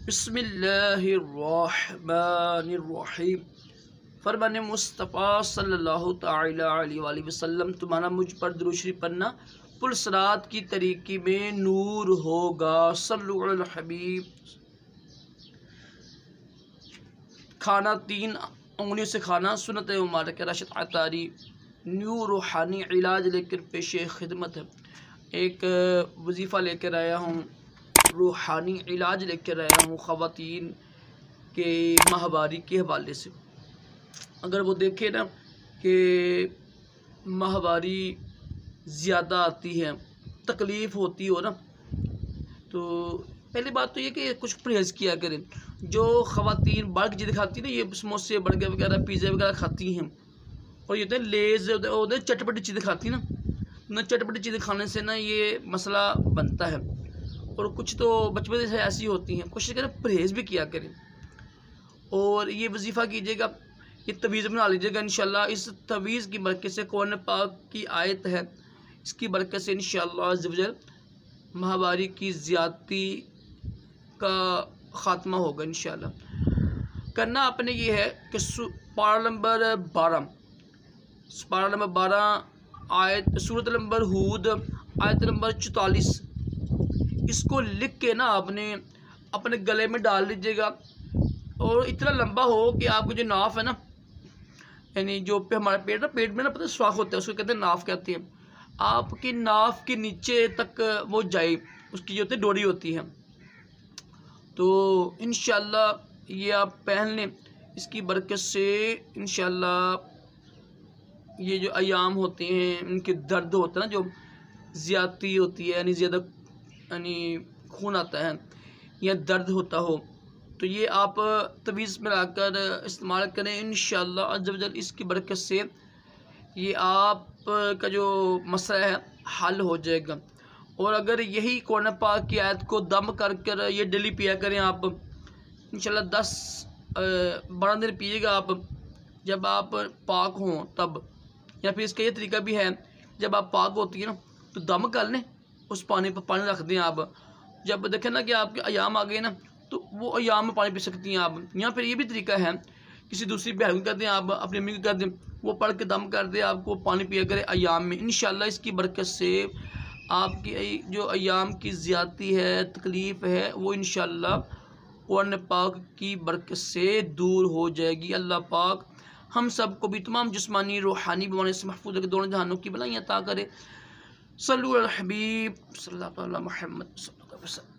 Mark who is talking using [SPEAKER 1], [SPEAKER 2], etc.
[SPEAKER 1] बिस्मिल्लाहिर्रहमानिर्रहीम। फरमाने मुस्तफ़ा सल्लल्लाहु तआला अलैहि वसल्लम, तुम्हारा मुझ पर दुरूद शरीफ पढ़ना पुलसरात की तरीक़ी में नूर होगा। सल्लु अलल हबीब। खाना 3 उंगलियों से खाना सुन्नत मुबारक राशिद अतारी न्यू रूहानी इलाज लेकर पेश खिदमत है। एक वजीफ़ा लेकर आया हूँ, रूहानी इलाज लेकर आया हूँ ख़वातीन के माहवारी के हवाले से। अगर वो देखें ना कि माहवारी ज़्यादा आती है, तकलीफ़ होती हो ना, तो पहली बात तो ये कि कुछ परहेज़ किया करें। जो ख़वातीन बाहर की चीज़ें खाती हैं ना, ये समोसे बर्गर वगैरह पिज़्ज़ा वगैरह खाती हैं, और ये होते हैं लेज़ होते हैं चटपटी चीज़ें खाती हैं ना चटपटी चीज़ें खाने से ना ये मसला बनता है। और कुछ तो बचपन से ऐसी होती हैं, कोशिश करें परहेज़ भी किया करें। और ये वजीफ़ा कीजिएगा, ये तवीज़ बना लीजिएगा इंशाअल्लाह। इस तवीज़ की बरकत से कुरान पाक की आयत है, इसकी बरकत से इंशाअल्लाह अज़्ज़ व जल माहवारी की ज़्यादती का ख़ात्मा होगा इंशाअल्लाह। करना आपने ये है कि पारा नंबर 12 आयत सूरत नंबर हूद आयत नंबर 44, इसको लिख के ना आपने अपने गले में डाल लीजिएगा। और इतना लंबा हो कि आपको जो नाफ है ना, यानी जो पे हमारा पेट में ना पता स्वाख होता है, उसको कहते हैं नाफ कहते हैं। आपकी नाफ के नीचे तक वो जाए, उसकी जो होती है डोरी होती है। तो इंशाअल्लाह ये आप पहन लें, इसकी बरकत से इंशाअल्लाह ये जो अयाम होते हैं, उनके दर्द होता है ना, जो ज़्यादती होती है, यानी ज़्यादा यानी खून आता है या दर्द होता हो, तो ये आप तवीज़ में लाकर इस्तेमाल करें इंशाअल्लाह अज़्ज़ व जल। इसकी बरकत से ये आप का जो मसला है हल हो जाएगा। और अगर यही कुरान पाक की आयत को दम कर ये डेली पिया करें आप, इंशाअल्लाह 10-12 दिन पिएगा आप, जब आप पाक हों तब। या फिर इसका ये तरीका भी है, जब आप पाक होती है ना, तो दम कर लें, उस पानी पर पानी रख दें आप। जब देखें ना कि आपके अयाम आ गए ना, तो वो अयाम में पानी पी सकती हैं आप। या फिर ये भी तरीका है, किसी दूसरी बहन कर दें आप, अपनी अम्मी को कर दें, वो पढ़ के दम कर दे, आपको पानी पिया करे अयाम में। इंशाअल्लाह इसकी बरकत से आपकी जो अयाम की ज़्यादती है, तकलीफ़ है, वो इंशाअल्लाह कुरान पाक की बरकत से दूर हो जाएगी। अल्लाह पाक हम सब को भी तमाम जिस्मानी रूहानी बीमारी से महफूज रखे, दोनों जहानों की भलाइयाँ अता करे। सल्लल्लाहु अलैहि हबीब सल्लल्लाहु अलैहि मुहम्मद सल्लल्लाहु अलैहि वसल्लम।